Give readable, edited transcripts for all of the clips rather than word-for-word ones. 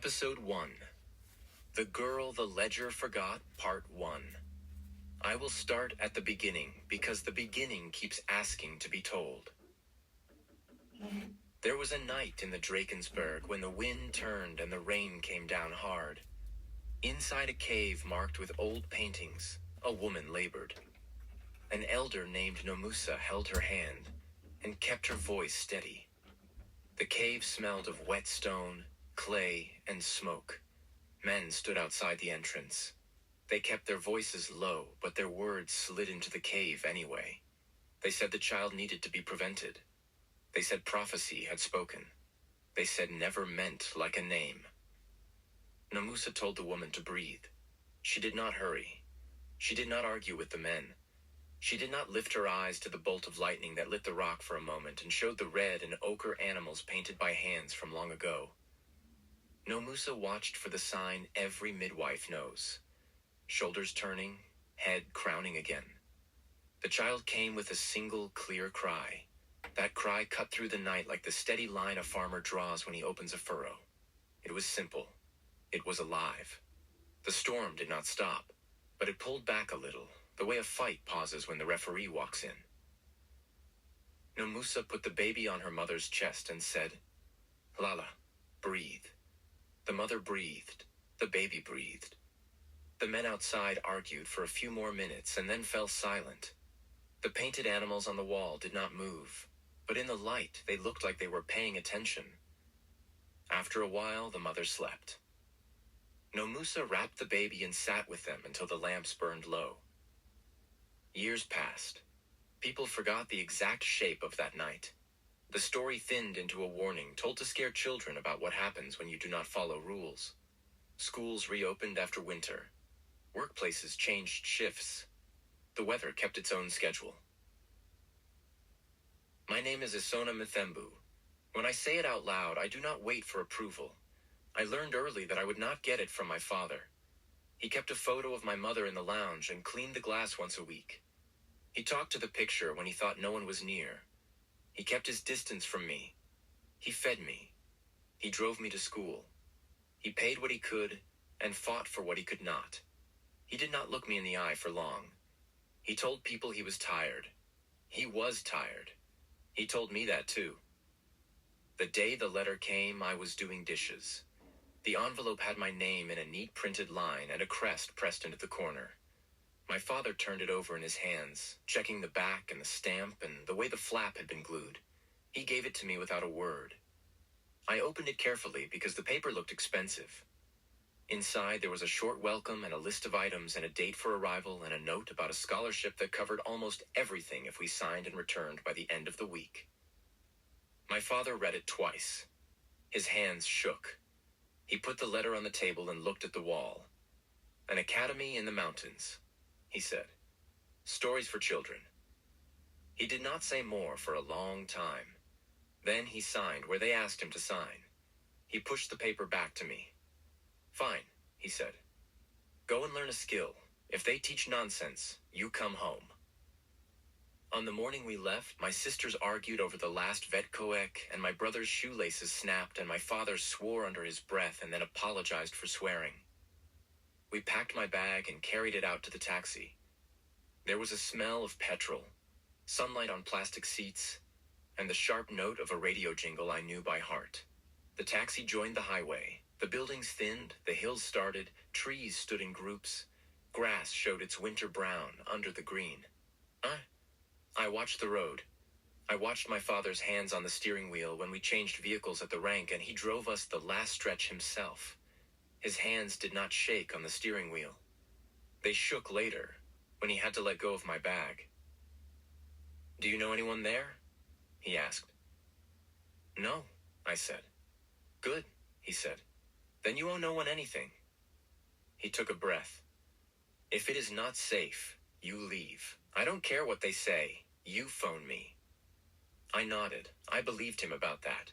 Episode 1. The Girl the Ledger Forgot, Part 1. I will start at the beginning, because the beginning keeps asking to be told. There was a night in the Drakensberg when the wind turned and the rain came down hard. Inside a cave marked with old paintings, a woman labored. An elder named Nomusa held her hand and kept her voice steady. The cave smelled of wet stone, clay, and smoke. Men stood outside the entrance. They kept their voices low, but their words slid into the cave anyway. They said the child needed to be prevented. They said prophecy had spoken. They said never meant like a name. Nomusa told the woman to breathe. She did not hurry. She did not argue with the men. She did not lift her eyes to the bolt of lightning that lit the rock for a moment and showed the red and ochre animals painted by hands from long ago. Nomusa watched for the sign every midwife knows. Shoulders turning, head crowning again. The child came with a single clear cry. That cry cut through the night like the steady line a farmer draws when he opens a furrow. It was simple. It was alive. The storm did not stop, but it pulled back a little, the way a fight pauses when the referee walks in. Nomusa put the baby on her mother's chest and said, "Lala, breathe." The mother breathed. The baby breathed. The men outside argued for a few more minutes and then fell silent. The painted animals on the wall did not move, but in the light they looked like they were paying attention. After a while, the mother slept. Nomusa wrapped the baby and sat with them until the lamps burned low. Years passed. People forgot the exact shape of that night. The story thinned into a warning told to scare children about what happens when you do not follow rules. Schools reopened after winter. Workplaces changed shifts. The weather kept its own schedule. My name is Esona Mthembu. When I say it out loud, I do not wait for approval. I learned early that I would not get it from my father. He kept a photo of my mother in the lounge and cleaned the glass once a week. He talked to the picture when he thought no one was near. He kept his distance from me. He fed me. He drove me to school. He paid what he could and fought for what he could not. He did not look me in the eye for long. He told people he was tired. He was tired. He told me that too. The day the letter came, I was doing dishes. The envelope had my name in a neat printed line and a crest pressed into the corner. My father turned it over in his hands, checking the back and the stamp and the way the flap had been glued. He gave it to me without a word. I opened it carefully because the paper looked expensive. Inside there was a short welcome and a list of items and a date for arrival and a note about a scholarship that covered almost everything if we signed and returned by the end of the week. My father read it twice. His hands shook. He put the letter on the table and looked at the wall. An academy in the mountains, he said. Stories for children. He did not say more for a long time. Then he signed where they asked him to sign. He pushed the paper back to me. Fine, he said. Go and learn a skill. If they teach nonsense, you come home. On the morning we left, my sisters argued over the last vetkoek, and my brother's shoelaces snapped, and my father swore under his breath and then apologized for swearing. We packed my bag and carried it out to the taxi. There was a smell of petrol, sunlight on plastic seats, and the sharp note of a radio jingle I knew by heart. The taxi joined the highway. The buildings thinned, the hills started, trees stood in groups. Grass showed its winter brown under the green. I watched the road. I watched my father's hands on the steering wheel when we changed vehicles at the rank, and he drove us the last stretch himself. His hands did not shake on the steering wheel. They shook later, when he had to let go of my bag. Do you know anyone there? He asked. No, I said. Good, he said. Then you owe no one anything. He took a breath. If it is not safe, you leave. I don't care what they say. You phone me. I nodded. I believed him about that.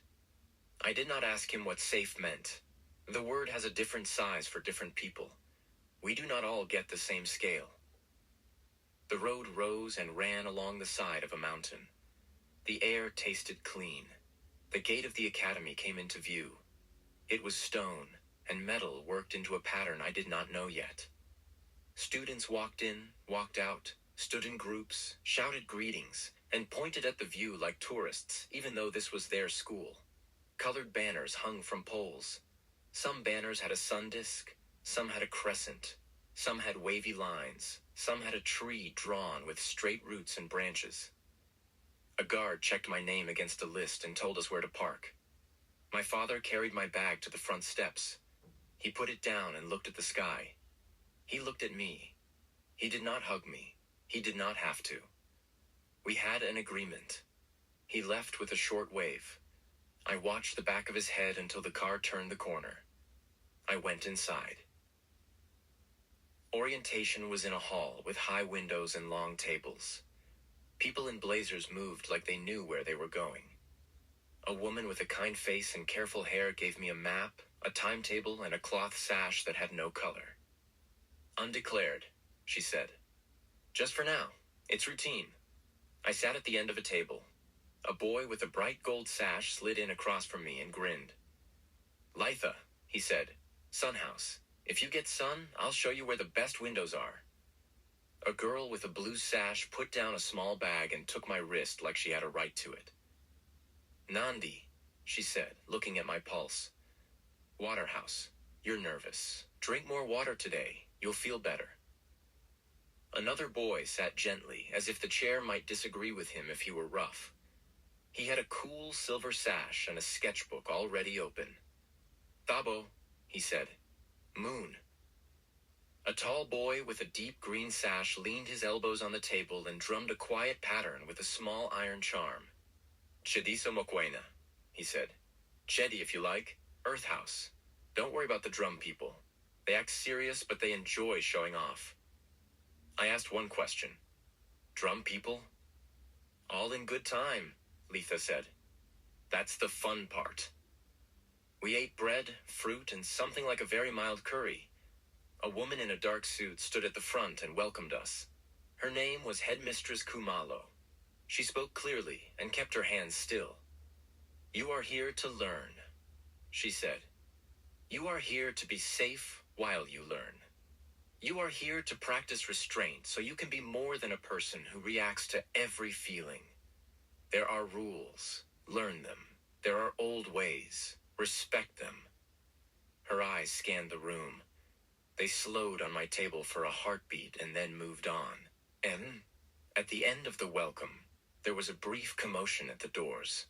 I did not ask him what safe meant. The word has a different size for different people. We do not all get the same scale. The road rose and ran along the side of a mountain. The air tasted clean. The gate of the academy came into view. It was stone. and metal worked into a pattern I did not know yet. Students walked in, walked out, stood in groups, shouted greetings, and pointed at the view like tourists, even though this was their school. Colored banners hung from poles. Some banners had a sun disk, some had a crescent, some had wavy lines, some had a tree drawn with straight roots and branches. A guard checked my name against a list and told us where to park. My father carried my bag to the front steps. He put it down and looked at the sky. He looked at me. He did not hug me. He did not have to. We had an agreement. He left with a short wave. I watched the back of his head until the car turned the corner. I went inside. Orientation was in a hall with high windows and long tables. People in blazers moved like they knew where they were going. A woman with a kind face and careful hair gave me a map, a timetable, and a cloth sash that had no color. "Undeclared," she said. "Just for now. It's routine." I sat at the end of a table. A boy with a bright gold sash slid in across from me and grinned. "Litha," he said. "Sun house. If you get sun, I'll show you where the best windows are." A girl with a blue sash put down a small bag and took my wrist like she had a right to it. "Nandi," she said, looking at my pulse. "Waterhouse. You're nervous. Drink more water today. You'll feel better." Another boy sat gently, as if the chair might disagree with him if he were rough. He had a cool silver sash and a sketchbook already open. "Thabo," he said. "Moon." A tall boy with a deep green sash leaned his elbows on the table and drummed a quiet pattern with a small iron charm. "Chediso Mokwena," he said. "Chedi if you like. Earth House. Don't worry about the drum people. They act serious, but they enjoy showing off." I asked one question. "Drum people?" "All in good time," Litha said. "That's the fun part." We ate bread, fruit, and something like a very mild curry. A woman in a dark suit stood at the front and welcomed us. Her name was Headmistress Kumalo. She spoke clearly and kept her hands still. "You are here to learn," she said. "You are here to be safe while you learn. You are here to practice restraint so you can be more than a person who reacts to every feeling. There are rules. Learn them. There are old ways. Respect them." Her eyes scanned the room. They slowed on my table for a heartbeat and then moved on. And, at the end of the welcome, there was a brief commotion at the doors.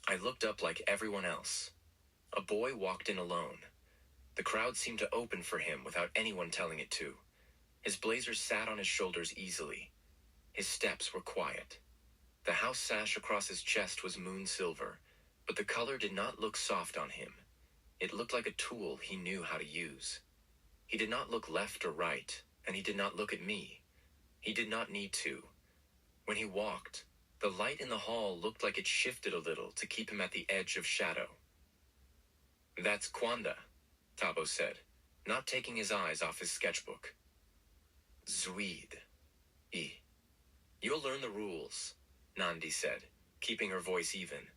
I looked up like everyone else. A boy walked in alone. The crowd seemed to open for him without anyone telling it to. His blazer sat on his shoulders easily. His steps were quiet. The house sash across his chest was moon silver, but the color did not look soft on him. It looked like a tool he knew how to use. He did not look left or right, and he did not look at me. He did not need to. When he walked, the light in the hall looked like it shifted a little to keep him at the edge of shadow. "That's Kwanda," Thabo said, not taking his eyes off his sketchbook. "Zwede. You'll learn the rules," Nandi said, keeping her voice even.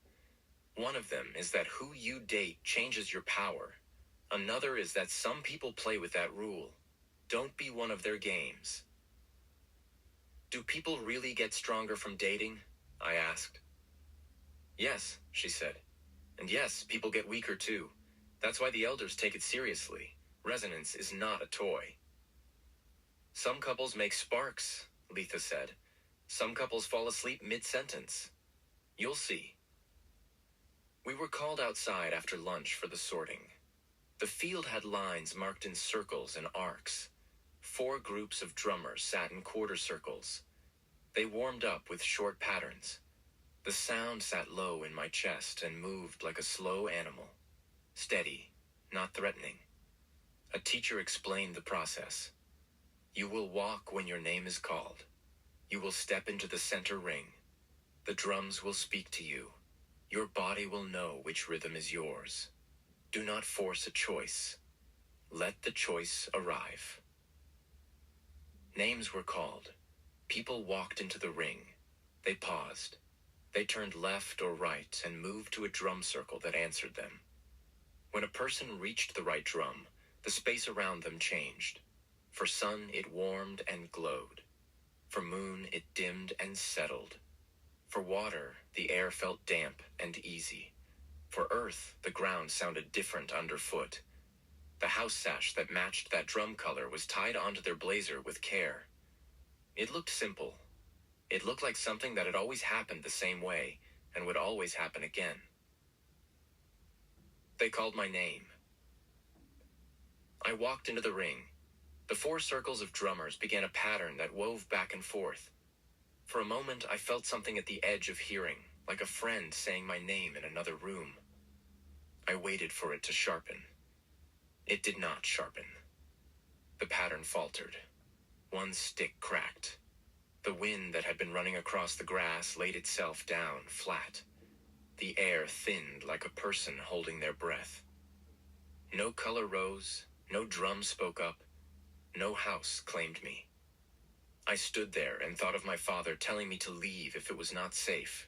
"One of them is that who you date changes your power. Another is that some people play with that rule. Don't be one of their games." "Do people really get stronger from dating?" I asked. "Yes," she said. "And yes, people get weaker too. That's why the elders take it seriously. Resonance is not a toy." "Some couples make sparks," Litha said. "Some couples fall asleep mid-sentence. You'll see." We were called outside after lunch for the sorting. The field had lines marked in circles and arcs. 4 groups of drummers sat in quarter circles. They warmed up with short patterns. The sound sat low in my chest and moved like a slow animal. Steady, not threatening. A teacher explained the process. "You will walk when your name is called. You will step into the center ring. The drums will speak to you. Your body will know which rhythm is yours. Do not force a choice. Let the choice arrive." Names were called. People walked into the ring. They paused. They turned left or right and moved to a drum circle that answered them. When a person reached the right drum, the space around them changed. For sun, it warmed and glowed. For moon, it dimmed and settled. For water, the air felt damp and easy. For earth, the ground sounded different underfoot. The house sash that matched that drum color was tied onto their blazer with care. It looked simple. It looked like something that had always happened the same way and would always happen again. They called my name. I walked into the ring. The 4 circles of drummers began a pattern that wove back and forth. For a moment, I felt something at the edge of hearing, like a friend saying my name in another room. I waited for it to sharpen. It did not sharpen. The pattern faltered. One stick cracked. The wind that had been running across the grass laid itself down flat. The air thinned like a person holding their breath. No color rose, no drum spoke up, no house claimed me. I stood there and thought of my father telling me to leave if it was not safe.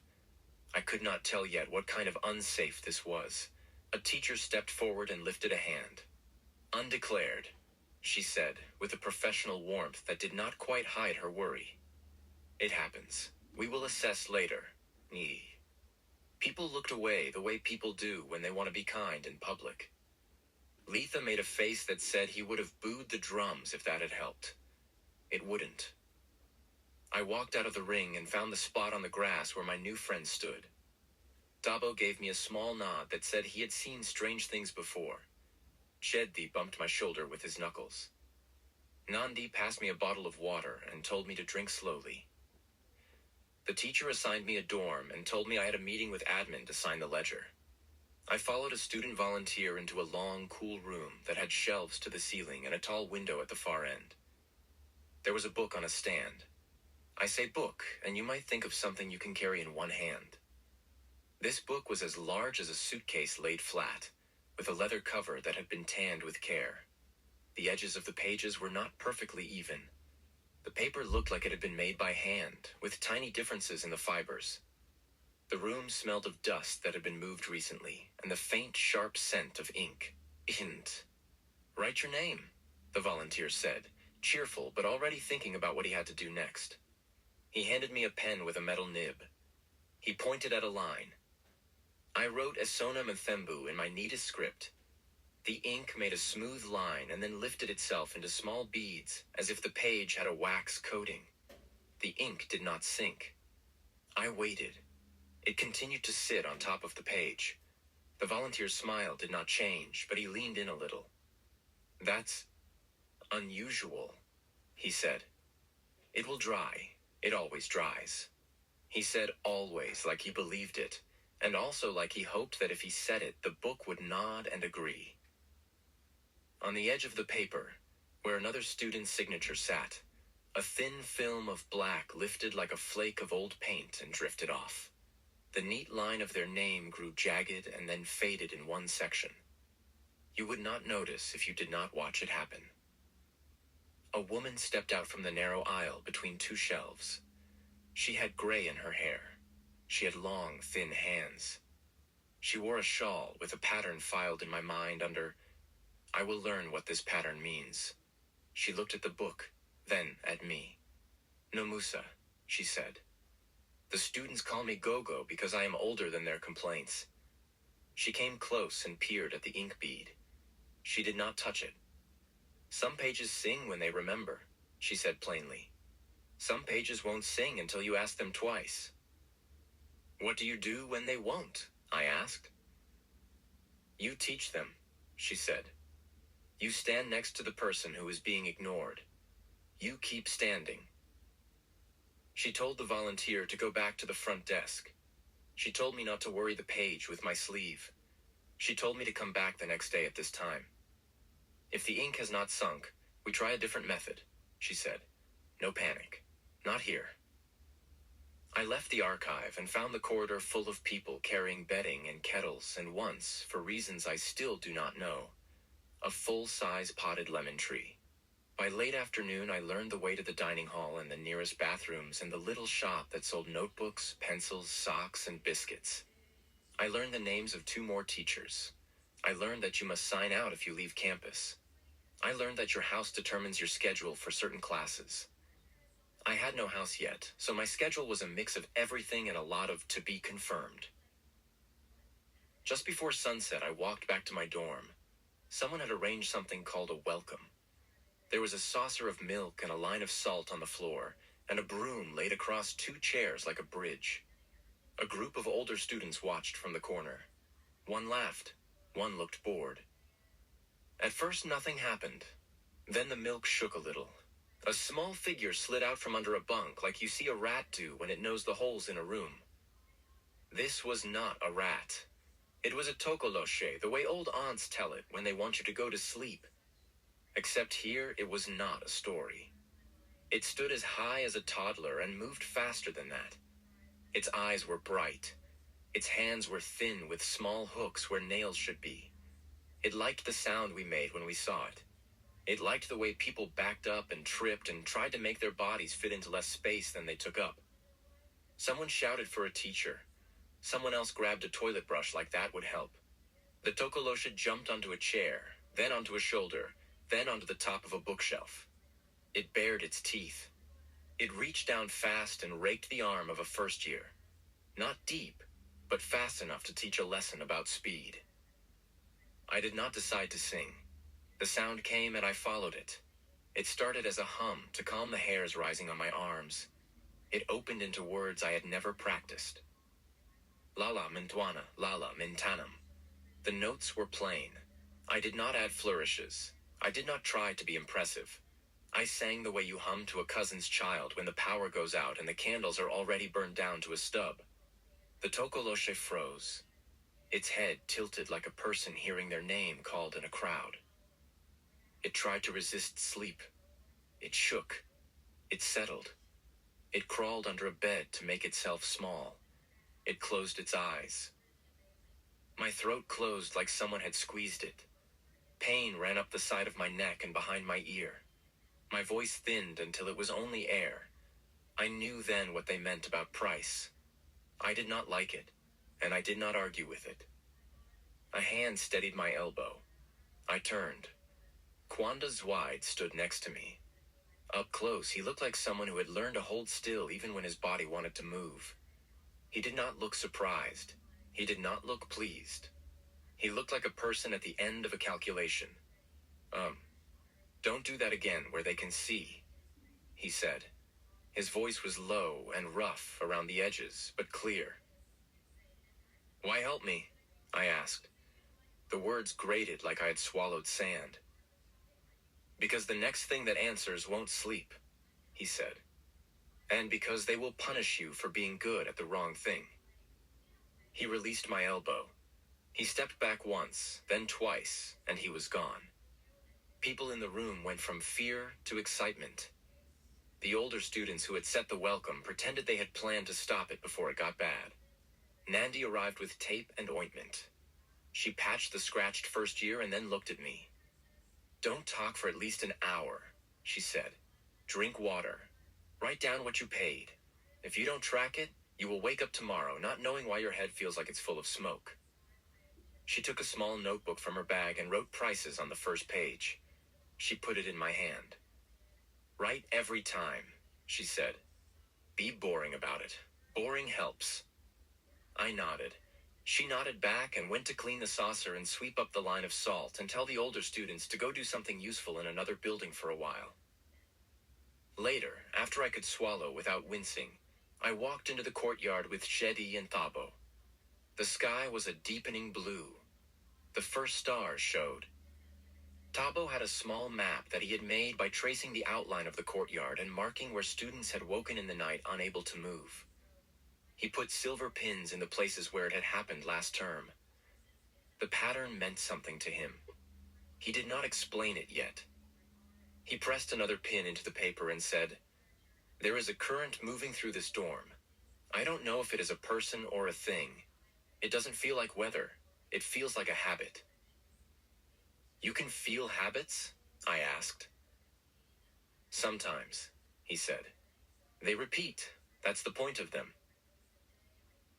I could not tell yet what kind of unsafe this was. A teacher stepped forward and lifted a hand. "Undeclared," she said, with a professional warmth that did not quite hide her worry. "It happens. We will assess later. People looked away the way people do when they want to be kind in public. Letha made a face that said he would have booed the drums if that had helped. It wouldn't. I walked out of the ring and found the spot on the grass where my new friend stood. Dabo gave me a small nod that said he had seen strange things before. Cheddi bumped my shoulder with his knuckles. Nandi passed me a bottle of water and told me to drink slowly. The teacher assigned me a dorm and told me I had a meeting with admin to sign the ledger. I followed a student volunteer into a long, cool room that had shelves to the ceiling and a tall window at the far end. There was a book on a stand. I say book, and you might think of something you can carry in one hand. This book was as large as a suitcase laid flat, with a leather cover that had been tanned with care. The edges of the pages were not perfectly even. The paper looked like it had been made by hand, with tiny differences in the fibers. The room smelled of dust that had been moved recently, and the faint, sharp scent of ink. "Int. Write your name," the volunteer said, cheerful but already thinking about what he had to do next. He handed me a pen with a metal nib. He pointed at a line. I wrote Esona in my neatest script. The ink made a smooth line and then lifted itself into small beads, as if the page had a wax coating. The ink did not sink. I waited. It continued to sit on top of the page. The volunteer's smile did not change, but he leaned in a little. "That's unusual," he said. "It will dry. It always dries." He said always like he believed it, and also like he hoped that if he said it, the book would nod and agree. On the edge of the paper, where another student's signature sat, a thin film of black lifted like a flake of old paint and drifted off. The neat line of their name grew jagged and then faded in one section. You would not notice if you did not watch it happen. A woman stepped out from the narrow aisle between 2 shelves. She had gray in her hair. She had long, thin hands. She wore a shawl with a pattern filed in my mind under, "I will learn what this pattern means." She looked at the book, then at me. "No Musa," she said. "The students call me Gogo because I am older than their complaints." She came close and peered at the ink bead. She did not touch it. "Some pages sing when they remember," she said plainly. "Some pages won't sing until you ask them twice." "What do you do when they won't?" I asked. "You teach them," she said. "You stand next to the person who is being ignored. You keep standing." She told the volunteer to go back to the front desk. She told me not to worry the page with my sleeve. She told me to come back the next day at this time. "If the ink has not sunk, we try a different method," she said. "No panic. Not here." I left the archive and found the corridor full of people carrying bedding and kettles and once, for reasons I still do not know, a full-size potted lemon tree. By late afternoon, I learned the way to the dining hall and the nearest bathrooms and the little shop that sold notebooks, pencils, socks, and biscuits. I learned the names of 2 more teachers. I learned that you must sign out if you leave campus. I learned that your house determines your schedule for certain classes. I had no house yet, so my schedule was a mix of everything and a lot of to be confirmed. Just before sunset, I walked back to my dorm. Someone had arranged something called a welcome. There was a saucer of milk and a line of salt on the floor, and a broom laid across 2 chairs like a bridge. A group of older students watched from the corner. One laughed. One looked bored. At first, nothing happened. Then the milk shook a little. A small figure slid out from under a bunk like you see a rat do when it knows the holes in a room. This was not a rat. It was a Tokoloshe, the way old aunts tell it when they want you to go to sleep. Except here, it was not a story. It stood as high as a toddler and moved faster than that. Its eyes were bright. Its hands were thin with small hooks where nails should be. It liked the sound we made when we saw it. It liked the way people backed up and tripped and tried to make their bodies fit into less space than they took up. Someone shouted for a teacher. Someone else grabbed a toilet brush like that would help. The Tokoloshe jumped onto a chair, then onto a shoulder, then onto the top of a bookshelf. It bared its teeth. It reached down fast and raked the arm of a first year. Not deep, but fast enough to teach a lesson about speed. I did not decide to sing. The sound came and I followed it. It started as a hum to calm the hairs rising on my arms. It opened into words I had never practiced. Lala mintwana, lala mintanam. The notes were plain. I did not add flourishes. I did not try to be impressive. I sang the way you hum to a cousin's child when the power goes out and the candles are already burned down to a stub. The Tokoloshe froze. Its head tilted like a person hearing their name called in a crowd. It tried to resist sleep. It shook. It settled. It crawled under a bed to make itself small. It closed its eyes. My throat closed like someone had squeezed it. Pain ran up the side of my neck and behind my ear. My voice thinned until it was only air. I knew then what they meant about price. I did not like it, and I did not argue with it. A hand steadied my elbow. I turned. Kwanda Zulu stood next to me. Up close, he looked like someone who had learned to hold still even when his body wanted to move. He did not look surprised. He did not look pleased. He looked like a person at the end of a calculation. Don't do that again where they can see, he said. His voice was low and rough around the edges, but clear. Why help me? I asked. The words grated like I had swallowed sand. Because the next thing that answers won't sleep, he said. And because they will punish you for being good at the wrong thing. He released my elbow. He stepped back once, then twice, and he was gone. People in the room went from fear to excitement. The older students who had set the welcome pretended they had planned to stop it before it got bad. Nandi arrived with tape and ointment. She patched the scratched first year and then looked at me. Don't talk for at least an hour, she said. Drink water. Write down what you paid. If you don't track it, you will wake up tomorrow not knowing why your head feels like it's full of smoke. She took a small notebook from her bag and wrote prices on the first page. She put it in my hand. Write every time, she said. Be boring about it. Boring helps. I nodded. She nodded back and went to clean the saucer and sweep up the line of salt and tell the older students to go do something useful in another building for a while. Later, after I could swallow without wincing, I walked into the courtyard with Shedi and Thabo. The sky was a deepening blue. The first stars showed. Thabo had a small map that he had made by tracing the outline of the courtyard and marking where students had woken in the night unable to move. He put silver pins in the places where it had happened last term. The pattern meant something to him. He did not explain it yet. He pressed another pin into the paper and said, There is a current moving through this dorm. I don't know if it is a person or a thing. It doesn't feel like weather. It feels like a habit. You can feel habits? I asked. Sometimes, he said. They repeat. That's the point of them.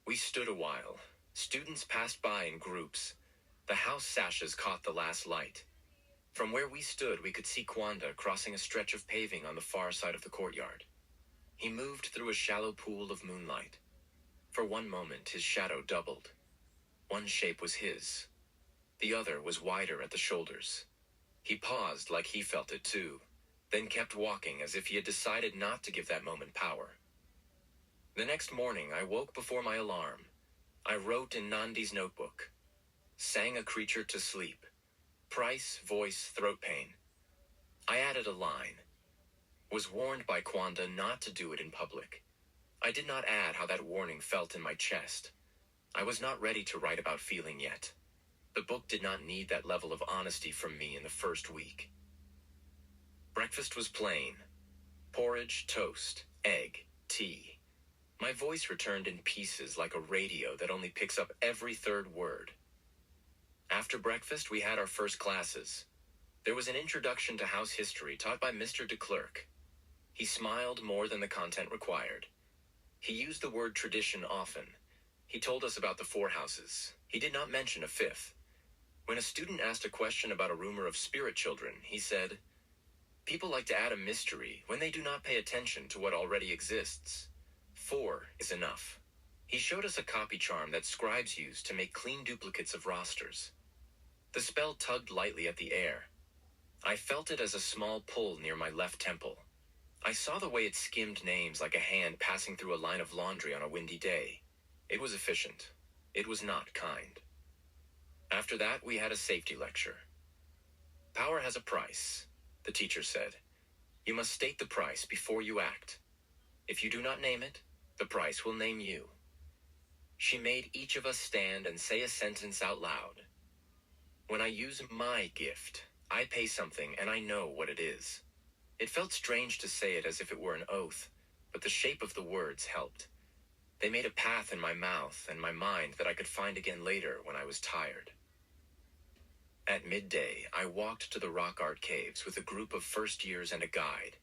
We stood a while. Students passed by in groups. The house sashes caught the last light. From where we stood, we could see Kwanda crossing a stretch of paving on the far side of the courtyard. He moved through a shallow pool of moonlight. For one moment, his shadow doubled. One shape was his. The other was wider at the shoulders. He paused like he felt it too, then kept walking as if he had decided not to give that moment power. The next morning, I woke before my alarm. I wrote in Nandi's notebook. Sang a creature to sleep. Price, voice, throat pain. I added a line. Was warned by Kwanda not to do it in public. I did not add how that warning felt in my chest. I was not ready to write about feeling yet. The book did not need that level of honesty from me in the first week. Breakfast was plain. Porridge, toast, egg, tea. My voice returned in pieces like a radio that only picks up every third word. After breakfast, we had our first classes. There was an introduction to house history taught by Mr. de Klerk. He smiled more than the content required. He used the word tradition often. He told us about the 4 houses. He did not mention a 5th. When a student asked a question about a rumor of spirit children, he said, "People like to add a mystery when they do not pay attention to what already exists. 4 is enough." He showed us a copy charm that scribes use to make clean duplicates of rosters. The spell tugged lightly at the air. I felt it as a small pull near my left temple. I saw the way it skimmed names like a hand passing through a line of laundry on a windy day. It was efficient. It was not kind. After that, we had a safety lecture. Power has a price, the teacher said. You must state the price before you act. If you do not name it, the price will name you. She made each of us stand and say a sentence out loud. When I use my gift, I pay something and I know what it is. It felt strange to say it as if it were an oath, but the shape of the words helped. They made a path in my mouth and my mind that I could find again later when I was tired. At midday, I walked to the rock art caves with a group of first years and a guide.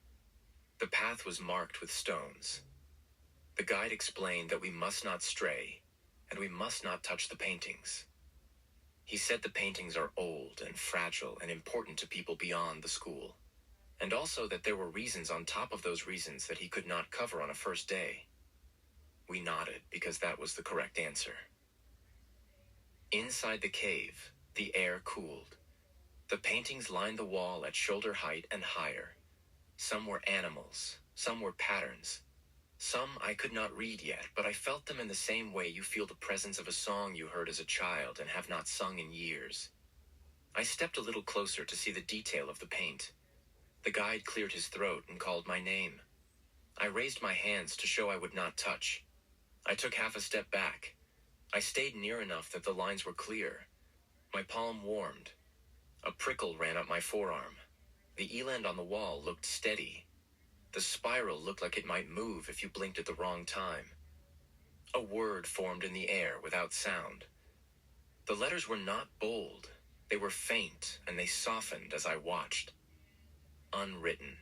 The path was marked with stones. The guide explained that we must not stray, and we must not touch the paintings. He said the paintings are old and fragile and important to people beyond the school, and also that there were reasons on top of those reasons that he could not cover on a first day. We nodded because that was the correct answer. Inside the cave, the air cooled. The paintings lined the wall at shoulder height and higher. Some were animals, some were patterns. Some I could not read yet, but I felt them in the same way you feel the presence of a song you heard as a child and have not sung in years. I stepped a little closer to see the detail of the paint. The guide cleared his throat and called my name. I raised my hands to show I would not touch. I took half a step back. I stayed near enough that the lines were clear. My palm warmed. A prickle ran up my forearm. The eland on the wall looked steady. The spiral looked like it might move if you blinked at the wrong time. A word formed in the air without sound. The letters were not bold. They were faint, and they softened as I watched. Unwritten.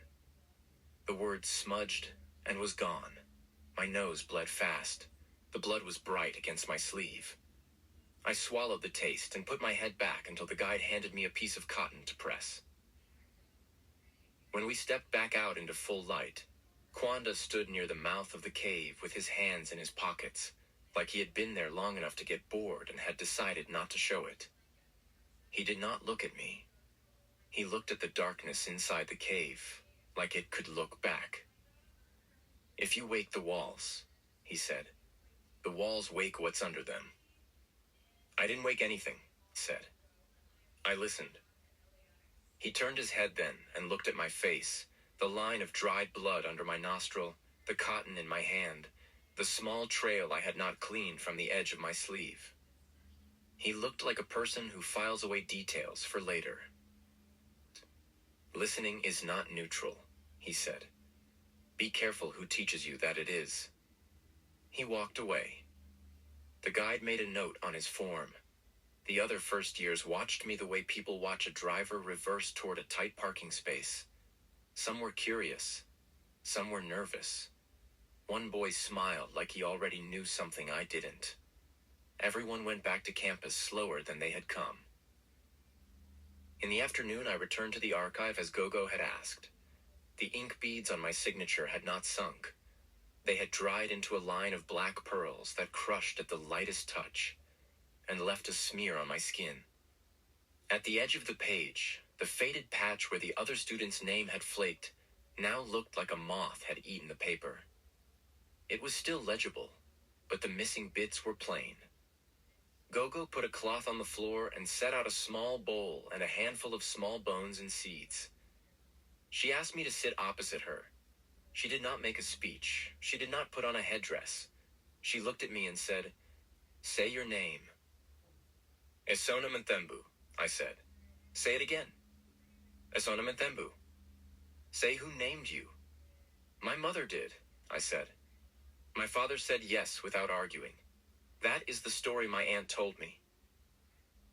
The word smudged and was gone. My nose bled fast. The blood was bright against my sleeve. I swallowed the taste and put my head back until the guide handed me a piece of cotton to press. When we stepped back out into full light, Kwanda stood near the mouth of the cave with his hands in his pockets, like he had been there long enough to get bored and had decided not to show it. He did not look at me. He looked at the darkness inside the cave, like it could look back. "If you wake the walls," he said, "the walls wake what's under them." I didn't wake anything, he said. I listened. He turned his head then and looked at my face, the line of dried blood under my nostril, the cotton in my hand, the small trail I had not cleaned from the edge of my sleeve. He looked like a person who files away details for later. "Listening is not neutral," he said. "Be careful who teaches you that it is." He walked away. The guide made a note on his form. The other first years watched me the way people watch a driver reverse toward a tight parking space. Some were curious. Some were nervous. One boy smiled like he already knew something I didn't. Everyone went back to campus slower than they had come. In the afternoon, I returned to the archive as Gogo had asked. The ink beads on my signature had not sunk. They had dried into a line of black pearls that crushed at the lightest touch and left a smear on my skin. At the edge of the page, the faded patch where the other student's name had flaked now looked like a moth had eaten the paper. It was still legible, but the missing bits were plain. Gogo put a cloth on the floor and set out a small bowl and a handful of small bones and seeds. She asked me to sit opposite her. She did not make a speech. She did not put on a headdress. She looked at me and said, "Say your name." "Esona Mthembu," I said. "Say it again." "Esona Mthembu." "Say who named you." "My mother did," I said. "My father said yes without arguing. That is the story my aunt told me."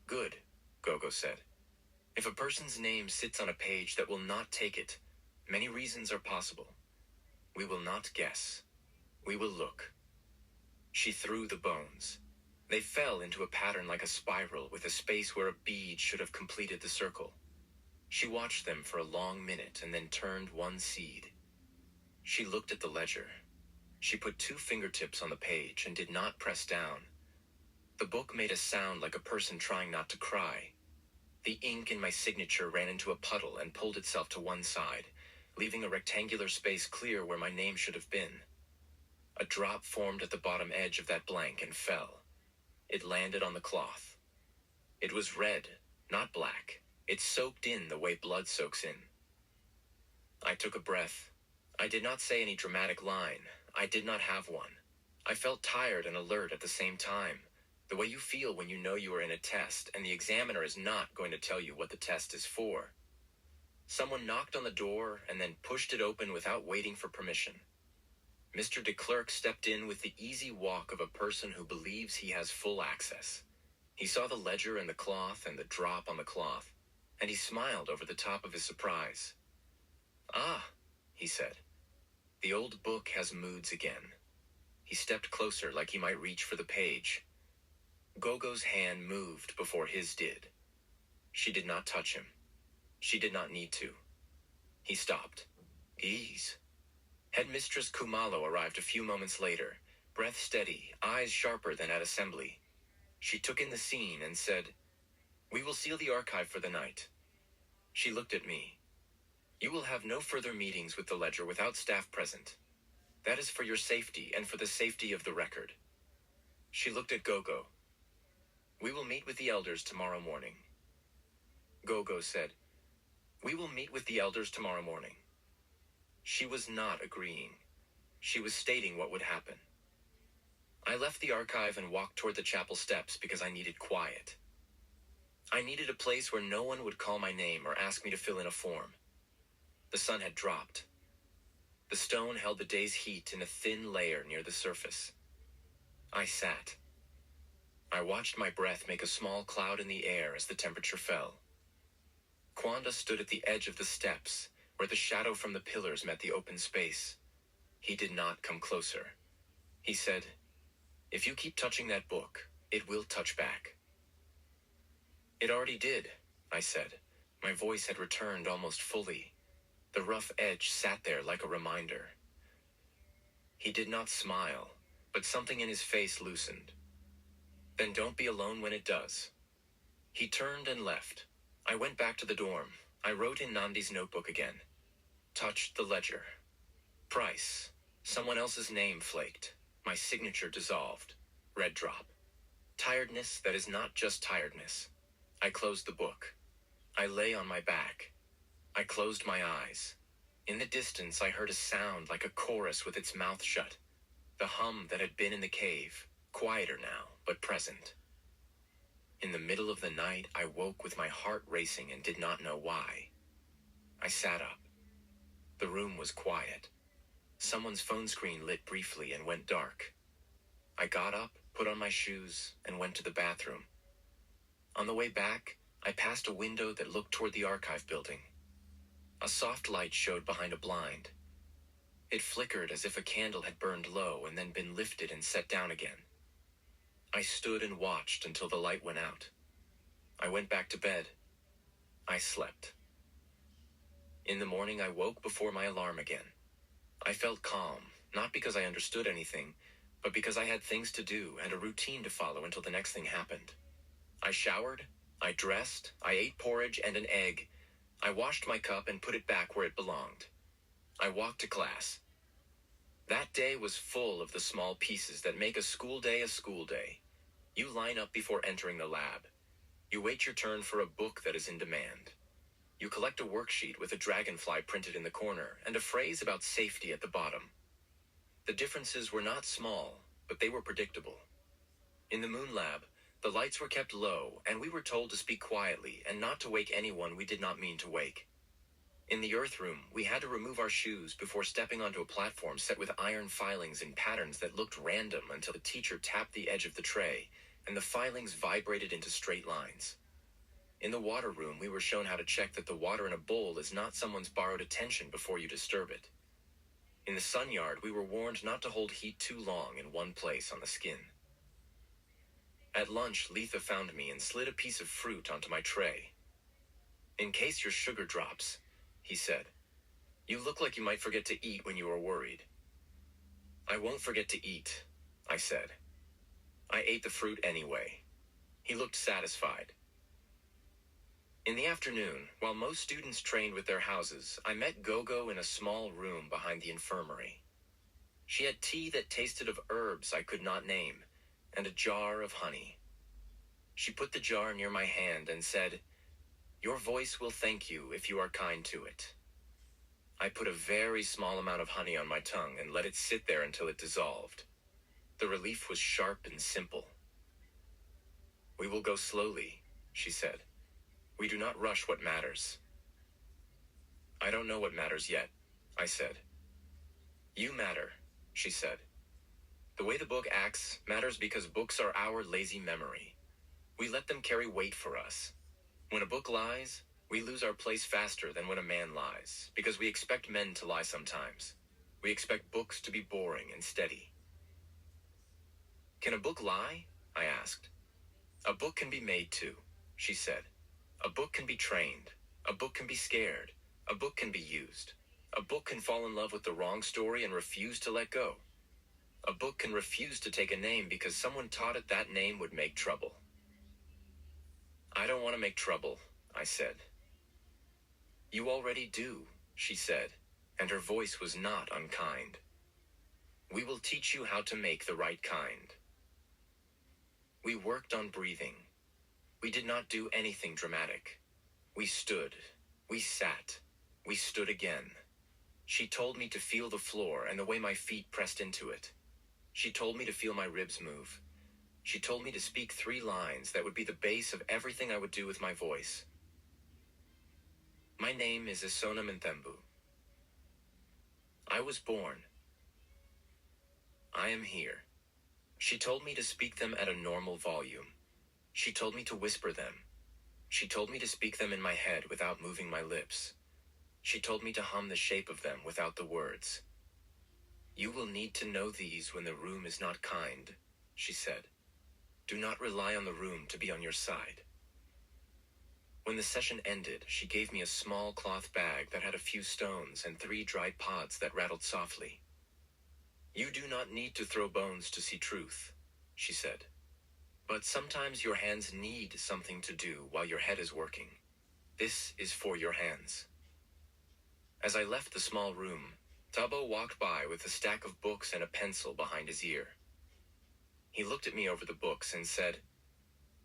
"Good," Gogo said. "If a person's name sits on a page that will not take it, many reasons are possible. We will not guess. We will look." She threw the bones. They fell into a pattern like a spiral with a space where a bead should have completed the circle. She watched them for a long minute and then turned one seed. She looked at the ledger. She put 2 fingertips on the page and did not press down. The book made a sound like a person trying not to cry. The ink in my signature ran into a puddle and pulled itself to one side, leaving a rectangular space clear where my name should have been. A drop formed at the bottom edge of that blank and fell. It landed on the cloth. It was red, not black. It soaked in the way blood soaks in. I took a breath. I did not say any dramatic line. I did not have one. I felt tired and alert at the same time, the way you feel when you know you are in a test and the examiner is not going to tell you what the test is for. Someone knocked on the door and then pushed it open without waiting for permission. Mr. de Klerk stepped in with the easy walk of a person who believes he has full access. He saw the ledger and the cloth and the drop on the cloth, and he smiled over the top of his surprise. "Ah," he said. "The old book has moods again." He stepped closer like he might reach for the page. Gogo's hand moved before his did. She did not touch him. She did not need to. He stopped. "Ease." Headmistress Kumalo arrived a few moments later, breath steady, eyes sharper than at assembly. She took in the scene and said, "We will seal the archive for the night." She looked at me. "You will have no further meetings with the ledger without staff present. That is for your safety and for the safety of the record." She looked at Gogo. "We will meet with the elders tomorrow morning." Gogo said, "We will meet with the elders tomorrow morning." She was not agreeing. She was stating what would happen. I left the archive and walked toward the chapel steps because I needed quiet. I needed a place where no one would call my name or ask me to fill in a form. The sun had dropped. The stone held the day's heat in a thin layer near the surface. I sat. I watched my breath make a small cloud in the air as the temperature fell. Kwanda stood at the edge of the steps, where the shadow from the pillars met the open space. He did not come closer. He said, "If you keep touching that book, it will touch back." "It already did," I said. My voice had returned almost fully. The rough edge sat there like a reminder. He did not smile, but something in his face loosened. "Then don't be alone when it does." He turned and left. I went back to the dorm. I wrote in Nandi's notebook again. Touched the ledger. Price. Someone else's name flaked. My signature dissolved. Red drop. Tiredness that is not just tiredness. I closed the book. I lay on my back. I closed my eyes. In the distance I heard a sound like a chorus with its mouth shut. The hum that had been in the cave, quieter now, but present. In the middle of the night I woke with my heart racing and did not know why. I sat up. The room was quiet. Someone's phone screen lit briefly and went dark. I got up, put on my shoes, and went to the bathroom. On the way back, I passed a window that looked toward the archive building. A soft light showed behind a blind. It flickered as if a candle had burned low and then been lifted and set down again. I stood and watched until the light went out. I went back to bed. I slept. In the morning, I woke before my alarm again. I felt calm, not because I understood anything, but because I had things to do and a routine to follow until the next thing happened. I showered, I dressed, I ate porridge and an egg. I washed my cup and put it back where it belonged. I walked to class. That day was full of the small pieces that make a school day a school day. You line up before entering the lab. You wait your turn for a book that is in demand. You collect a worksheet with a dragonfly printed in the corner and a phrase about safety at the bottom. The differences were not small, but they were predictable. In the moon lab, the lights were kept low and we were told to speak quietly and not to wake anyone we did not mean to wake. In the earth room, we had to remove our shoes before stepping onto a platform set with iron filings in patterns that looked random until the teacher tapped the edge of the tray and the filings vibrated into straight lines. In the water room, we were shown how to check that the water in a bowl is not someone's borrowed attention before you disturb it. In the sun yard, we were warned not to hold heat too long in one place on the skin. At lunch, Letha found me and slid a piece of fruit onto my tray. "In case your sugar drops," he said. "You look like you might forget to eat when you are worried." "I won't forget to eat," I said. I ate the fruit anyway. He looked satisfied. In the afternoon, while most students trained with their houses, I met Gogo in a small room behind the infirmary. She had tea that tasted of herbs I could not name, and a jar of honey. She put the jar near my hand and said, "Your voice will thank you if you are kind to it." I put a very small amount of honey on my tongue and let it sit there until it dissolved. The relief was sharp and simple. "We will go slowly," she said. "We do not rush what matters." "I don't know what matters yet," I said. "You matter," she said. "The way the book acts matters because books are our lazy memory. We let them carry weight for us. When a book lies, we lose our place faster than when a man lies, because we expect men to lie sometimes. We expect books to be boring and steady." "Can a book lie?" I asked. "A book can be made to," she said. "A book can be trained. A book can be scared. A book can be used. A book can fall in love with the wrong story and refuse to let go. A book can refuse to take a name because someone taught it that name would make trouble." "I don't want to make trouble," I said. "You already do," she said, and her voice was not unkind. "We will teach you how to make the right kind." We worked on breathing. We did not do anything dramatic. We stood. We sat. We stood again. She told me to feel the floor and the way my feet pressed into it. She told me to feel my ribs move. She told me to speak 3 lines that would be the base of everything I would do with my voice. "My name is Esona. I was born. I am here." She told me to speak them at a normal volume. She told me to whisper them. She told me to speak them in my head without moving my lips. She told me to hum the shape of them without the words. "You will need to know these when the room is not kind," she said. "Do not rely on the room to be on your side." When the session ended, she gave me a small cloth bag that had a few stones and 3 dried pods that rattled softly. "You do not need to throw bones to see truth," she said. "But sometimes your hands need something to do while your head is working. This is for your hands." As I left the small room, Tabo walked by with a stack of books and a pencil behind his ear. He looked at me over the books and said,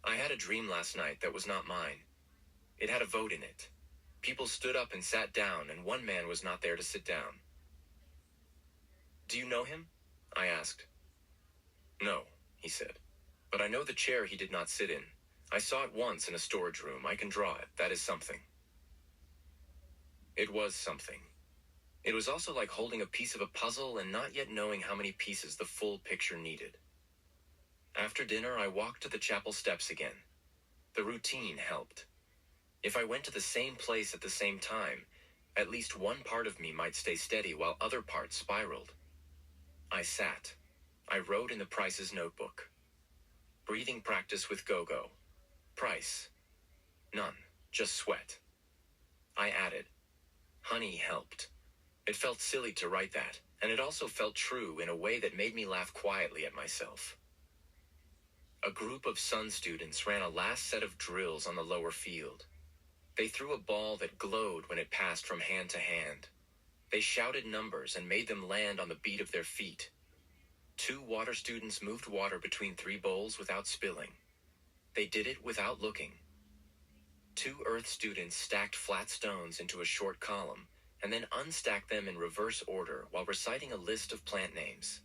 "I had a dream last night that was not mine. It had a vote in it. People stood up and sat down, and one man was not there to sit down." "Do you know him?" I asked. "No," he said. "But I know the chair he did not sit in. I saw it once in a storage room. I can draw it. That is something." It was something. It was also like holding a piece of a puzzle and not yet knowing how many pieces the full picture needed. After dinner, I walked to the chapel steps again. The routine helped. If I went to the same place at the same time, at least one part of me might stay steady while other parts spiraled. I sat. I wrote in the Price's notebook. Breathing practice with Gogo. Price. None. Just sweat. I added. Honey helped. It felt silly to write that, and it also felt true in a way that made me laugh quietly at myself. A group of Sun students ran a last set of drills on the lower field. They threw a ball that glowed when it passed from hand to hand. They shouted numbers and made them land on the beat of their feet. 2 water students moved water between 3 bowls without spilling. They did it without looking. 2 earth students stacked flat stones into a short column, and then unstacked them in reverse order while reciting a list of plant names.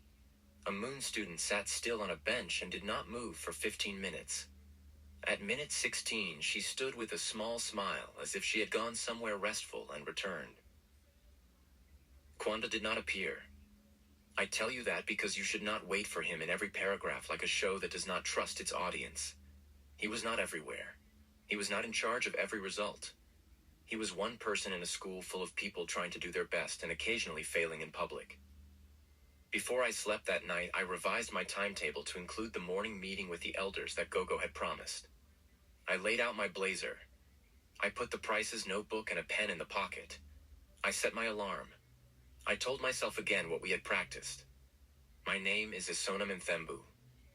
A moon student sat still on a bench and did not move for 15 minutes. At minute 16, she stood with a small smile as if she had gone somewhere restful and returned. Kwanda did not appear. I tell you that because you should not wait for him in every paragraph like a show that does not trust its audience. He was not everywhere. He was not in charge of every result. He was one person in a school full of people trying to do their best and occasionally failing in public. Before I slept that night, I revised my timetable to include the morning meeting with the elders that Gogo had promised. I laid out my blazer. I put the price's notebook and a pen in the pocket. I set my alarm. I told myself again what we had practiced. My name is Esona.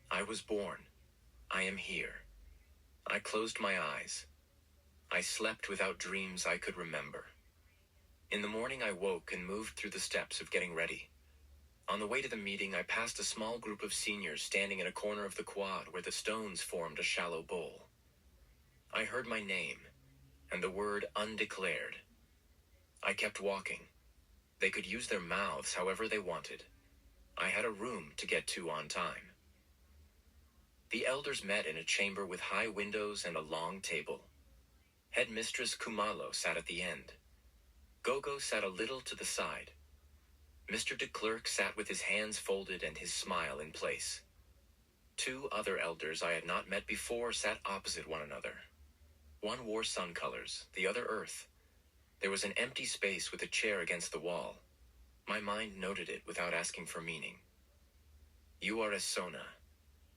I was born. I am here. I closed my eyes. I slept without dreams I could remember. In the morning I woke and moved through the steps of getting ready. On the way to the meeting, I passed a small group of seniors standing in a corner of the quad where the stones formed a shallow bowl. I heard my name, and the word undeclared. I kept walking. They could use their mouths however they wanted. I had a room to get to on time. The elders met in a chamber with high windows and a long table. Headmistress Kumalo sat at the end. Gogo sat a little to the side. Mr. de Klerk sat with his hands folded and his smile in place. 2 other elders I had not met before sat opposite one another. One wore sun colors, the other earth. There was an empty space with a chair against the wall. My mind noted it without asking for meaning. You are Esona,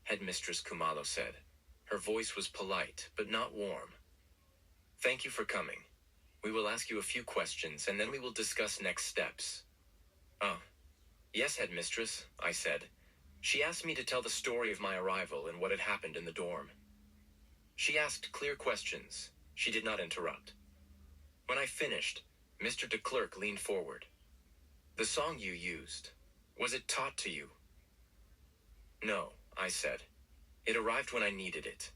Headmistress Kumalo said. Her voice was polite, but not warm. Thank you for coming. We will ask you a few questions, and then we will discuss next steps. Oh, yes, Headmistress, I said. She asked me to tell the story of my arrival and what had happened in the dorm. She asked clear questions. She did not interrupt. When I finished, Mr. de Klerk leaned forward. The song you used, was it taught to you? No, I said. It arrived when I needed it.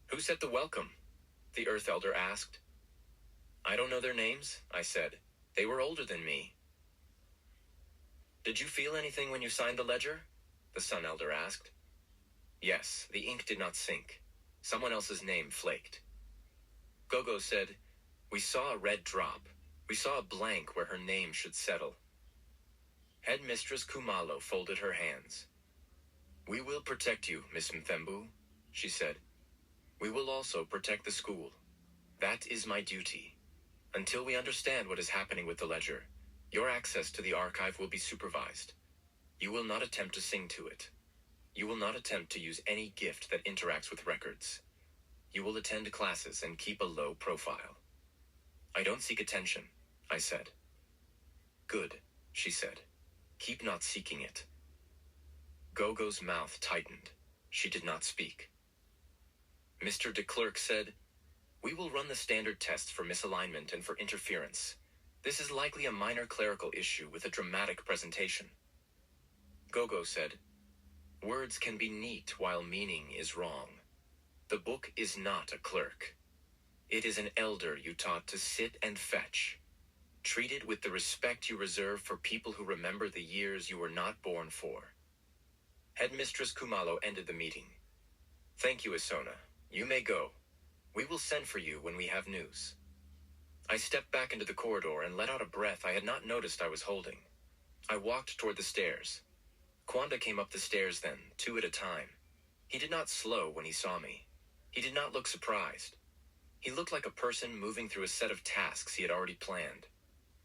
Who said the welcome? The Earth Elder asked. I don't know their names, I said. They were older than me. Did you feel anything when you signed the ledger? The Sun Elder asked. Yes, the ink did not sink. Someone else's name flaked. Gogo said, we saw a red drop. We saw a blank where her name should settle. Headmistress Kumalo folded her hands. We will protect you, Miss Mthembu, she said. We will also protect the school. That is my duty. Until we understand what is happening with the ledger, your access to the archive will be supervised. You will not attempt to sing to it. You will not attempt to use any gift that interacts with records. You will attend classes and keep a low profile. I don't seek attention, I said. Good, she said. Keep not seeking it. Gogo's mouth tightened. She did not speak. Mr. de Klerk said, we will run the standard tests for misalignment and for interference. This is likely a minor clerical issue with a dramatic presentation. Gogo said, words can be neat while meaning is wrong. The book is not a clerk. It is an elder you taught to sit and fetch. Treat it with the respect you reserve for people who remember the years you were not born for. Headmistress Kumalo ended the meeting. Thank you, Esona. You may go. We will send for you when we have news. I stepped back into the corridor and let out a breath I had not noticed I was holding. I walked toward the stairs. Kwanda came up the stairs then, 2 at a time. He did not slow when he saw me. He did not look surprised. He looked like a person moving through a set of tasks he had already planned.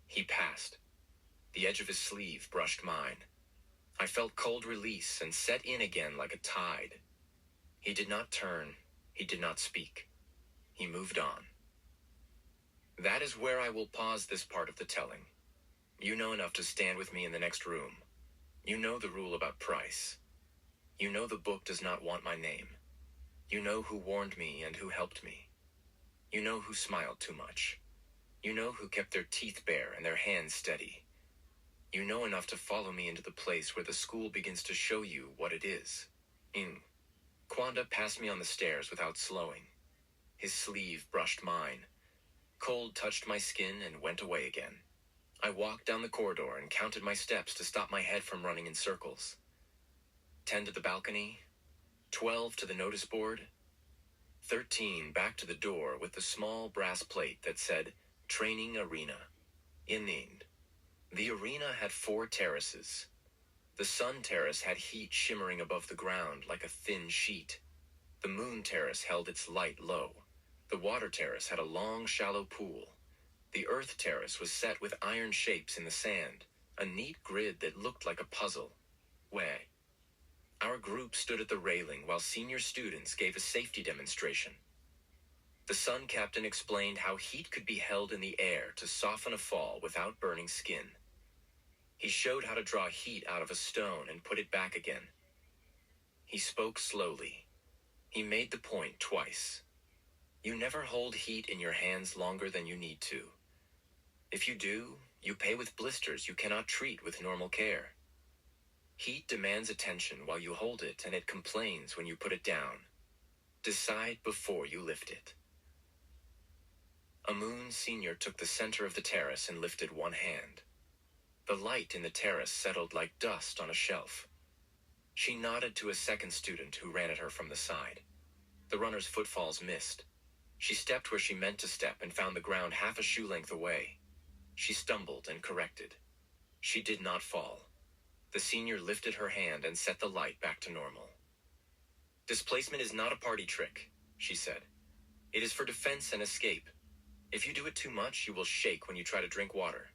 He passed. The edge of his sleeve brushed mine. I felt cold release and set in again like a tide. He did not turn. He did not speak. He moved on. That is where I will pause this part of the telling. You know enough to stand with me in the next room. You know the rule about price. You know the book does not want my name. You know who warned me and who helped me. You know who smiled too much. You know who kept their teeth bare and their hands steady. You know enough to follow me into the place where the school begins to show you what it is. Kwanda passed me on the stairs without slowing. His sleeve brushed mine. Cold touched my skin and went away again. I walked down the corridor and counted my steps to stop my head from running in circles. 10 to the balcony, 12 to the notice board, 13 back to the door with the small brass plate that said, Training Arena. Innamed. The arena had 4 terraces. The sun terrace had heat shimmering above the ground like a thin sheet. The moon terrace held its light low. The water terrace had a long, shallow pool. The earth terrace was set with iron shapes in the sand, a neat grid that looked like a puzzle. Our group stood at the railing while senior students gave a safety demonstration. The sun captain explained how heat could be held in the air to soften a fall without burning skin. He showed how to draw heat out of a stone and put it back again. He spoke slowly. He made the point twice. You never hold heat in your hands longer than you need to. If you do, you pay with blisters you cannot treat with normal care. Heat demands attention while you hold it, and it complains when you put it down. Decide before you lift it. Amun Sr. took the center of the terrace and lifted one hand. The light in the terrace settled like dust on a shelf. She nodded to a second student who ran at her from the side. The runner's footfalls missed. She stepped where she meant to step and found the ground half a shoe length away. She stumbled and corrected. She did not fall. The senior lifted her hand and set the light back to normal. Displacement is not a party trick, she said. It is for defense and escape. If you do it too much, you will shake when you try to drink water.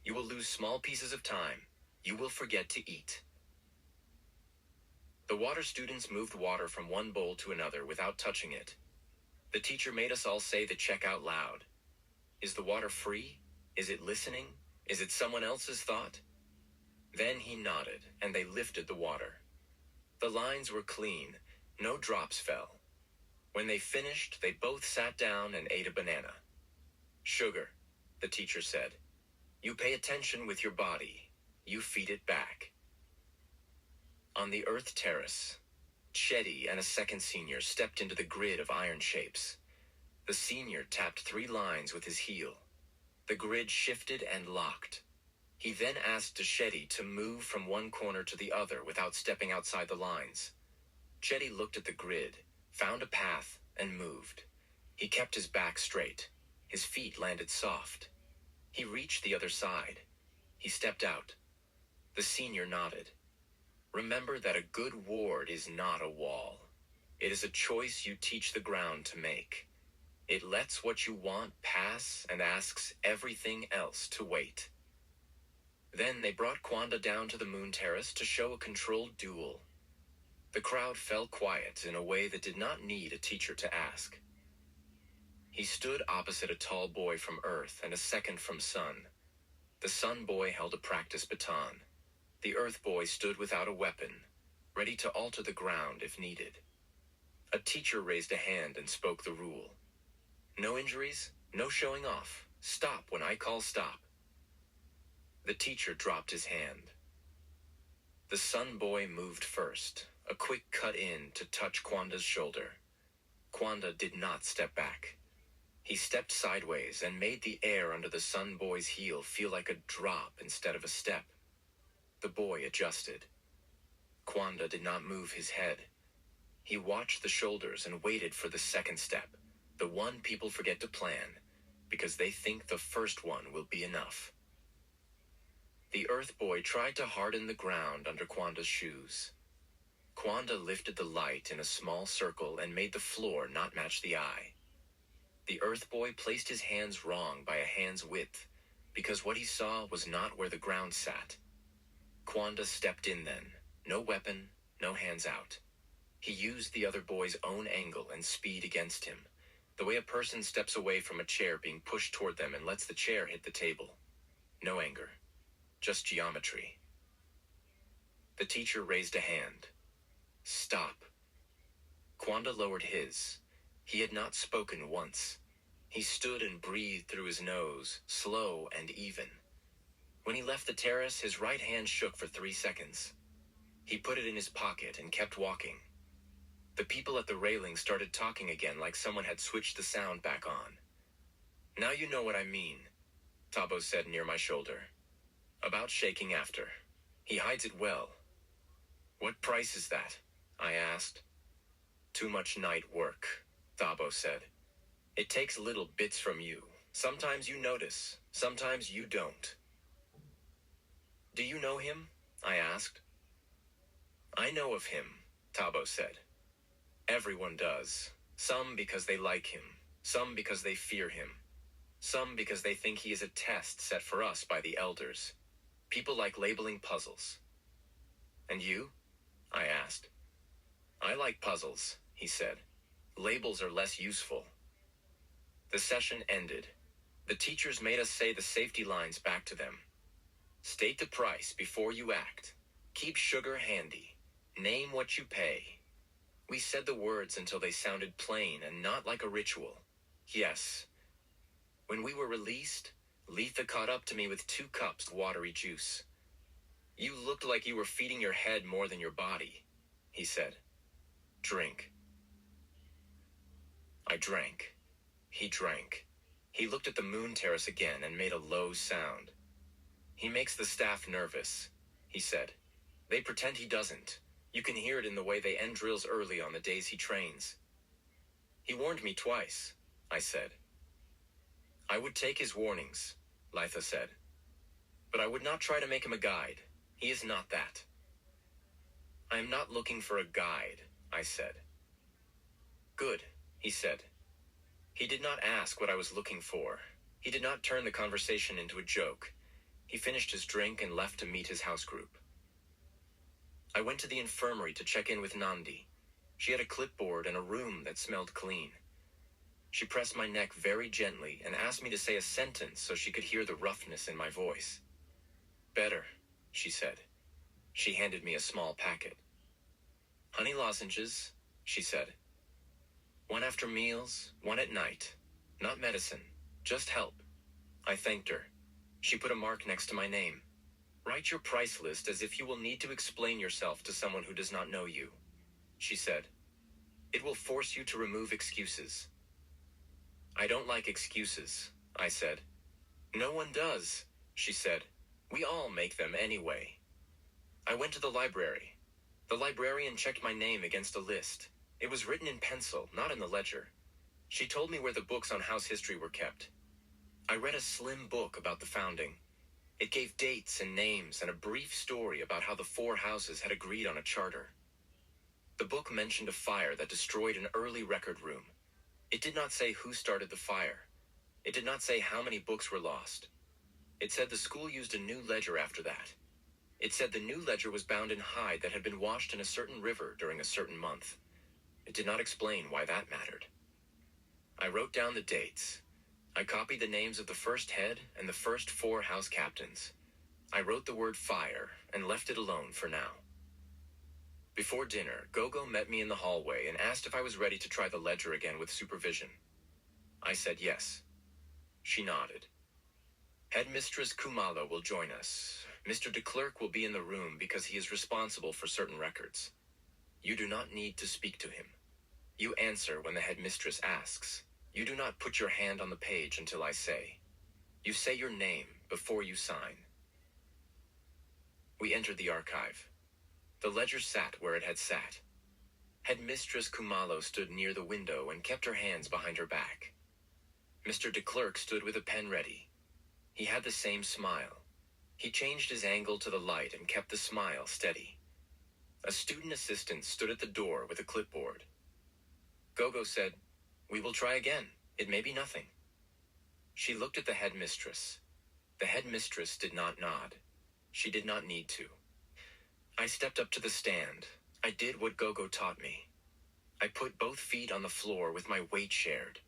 You will lose small pieces of time. You will forget to eat. The water students moved water from one bowl to another without touching it. The teacher made us all say the check out loud. Is the water free? Is it listening? Is it someone else's thought? Then he nodded, and they lifted the water. The lines were clean. No drops fell. When they finished, they both sat down and ate a banana. Sugar, the teacher said. You pay attention with your body. You feed it back. On the earth terrace, Chetty and a second senior stepped into the grid of iron shapes. The senior tapped 3 lines with his heel. The grid shifted and locked. He then asked Chetty to move from one corner to the other without stepping outside the lines. Chetty looked at the grid, found a path, and moved. He kept his back straight. His feet landed soft. He reached the other side. He stepped out. The senior nodded. Remember that a good ward is not a wall. It is a choice you teach the ground to make. It lets what you want pass and asks everything else to wait. Then they brought Kwanda down to the moon terrace to show a controlled duel. The crowd fell quiet in a way that did not need a teacher to ask. He stood opposite a tall boy from Earth and a second from Sun. The Sun boy held a practice baton. The Earth boy stood without a weapon, ready to alter the ground if needed. A teacher raised a hand and spoke the rule. No injuries, no showing off. Stop when I call stop. The teacher dropped his hand. The Sun boy moved first, a quick cut in to touch Kwanda's shoulder. Kwanda did not step back. He stepped sideways and made the air under the Sun boy's heel feel like a drop instead of a step. The boy adjusted. Kwanda did not move his head. He watched the shoulders and waited for the second step, the one people forget to plan, because they think the first one will be enough. The Earth boy tried to harden the ground under Kwanda's shoes. Kwanda lifted the light in a small circle and made the floor not match the eye. The Earth boy placed his hands wrong by a hand's width, because what he saw was not where the ground sat. Kwanda stepped in then, no weapon, no hands out. He used the other boy's own angle and speed against him, The way a person steps away from a chair being pushed toward them and lets the chair hit the table. No anger. Just geometry. The teacher raised a hand. Stop. Kwanda lowered his. He had not spoken once. He stood and breathed through his nose, slow and even. When he left the terrace, his right hand shook for 3 seconds. He put it in his pocket and kept walking. The people at the railing started talking again like someone had switched the sound back on. Now you know what I mean, Tabo said near my shoulder. About shaking after. He hides it well. What price is that? I asked. Too much night work, Tabo said. It takes little bits from you. Sometimes you notice, sometimes you don't. Do you know him? I asked. I know of him, Tabo said. Everyone does. Some because they like him. Some because they fear him. Some because they think he is a test set for us by the elders. People like labeling puzzles. And you? I asked. I like puzzles, he said. Labels are less useful. The session ended. The teachers made us say the safety lines back to them. State the price before you act. Keep sugar handy. Name what you pay. We said the words until they sounded plain and not like a ritual. Yes. When we were released, Letha caught up to me with 2 cups of watery juice. You looked like you were feeding your head more than your body, he said. Drink. I drank. He drank. He looked at the moon terrace again and made a low sound. He makes the staff nervous, he said. They pretend he doesn't. You can hear it in the way they end drills early on the days he trains. He warned me twice, I said. I would take his warnings, Litha said. But I would not try to make him a guide. He is not that. I am not looking for a guide, I said. Good, he said. He did not ask what I was looking for. He did not turn the conversation into a joke. He finished his drink and left to meet his house group. I went to the infirmary to check in with Nandi. She had a clipboard and a room that smelled clean. She pressed my neck very gently and asked me to say a sentence so she could hear the roughness in my voice. Better, she said. She handed me a small packet. Honey lozenges, she said. 1 after meals, 1 at night. Not medicine, just help. I thanked her. She put a mark next to my name. Write your price list as if you will need to explain yourself to someone who does not know you, she said. It will force you to remove excuses. I don't like excuses, I said. No one does, she said. We all make them anyway. I went to the library. The librarian checked my name against a list. It was written in pencil, not in the ledger. She told me where the books on house history were kept. I read a slim book about the founding. It gave dates and names and a brief story about how the 4 houses had agreed on a charter. The book mentioned a fire that destroyed an early record room. It did not say who started the fire. It did not say how many books were lost. It said the school used a new ledger after that. It said the new ledger was bound in hide that had been washed in a certain river during a certain month. It did not explain why that mattered. I wrote down the dates. I copied the names of the first head and the first 4 house captains. I wrote the word fire and left it alone for now. Before dinner, Gogo met me in the hallway and asked if I was ready to try the ledger again with supervision. I said yes. She nodded. Headmistress Kumalo will join us. Mr. de Klerk will be in the room because he is responsible for certain records. You do not need to speak to him. You answer when the headmistress asks. You do not put your hand on the page until I say. You say your name before you sign. We entered the archive. The ledger sat where it had sat. Headmistress Kumalo stood near the window and kept her hands behind her back. Mr. de Klerk stood with a pen ready. He had the same smile. He changed his angle to the light and kept the smile steady. A student assistant stood at the door with a clipboard. Gogo said, "We will try again. It may be nothing." She looked at the headmistress. The headmistress did not nod. She did not need to. I stepped up to the stand. I did what Gogo taught me. I put both feet on the floor with my weight shared.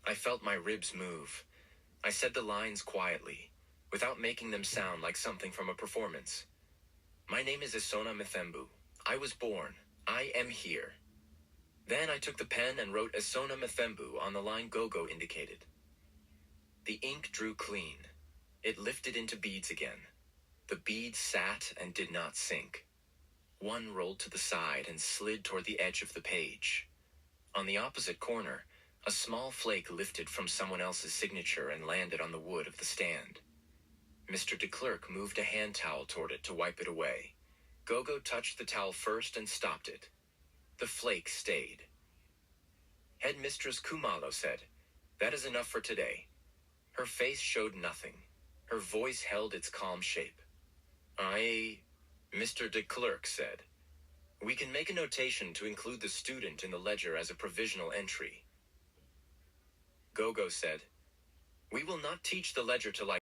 I felt my ribs move. I said the lines quietly, without making them sound like something from a performance. My name is Esona Mthembu. I was born. I am here. Then I took the pen and wrote Esona Mthembu on the line Gogo indicated. The ink drew clean. It lifted into beads again. The beads sat and did not sink. One rolled to the side and slid toward the edge of the page. On the opposite corner, a small flake lifted from someone else's signature and landed on the wood of the stand. Mr. de Klerk moved a hand towel toward it to wipe it away. Gogo touched the towel first and stopped it. The flake stayed. Headmistress Kumalo said, "That is enough for today." Her face showed nothing. Her voice held its calm shape. Mr. de Klerk said, "We can make a notation to include the student in the ledger as a provisional entry." Gogo said, "We will not teach the ledger to like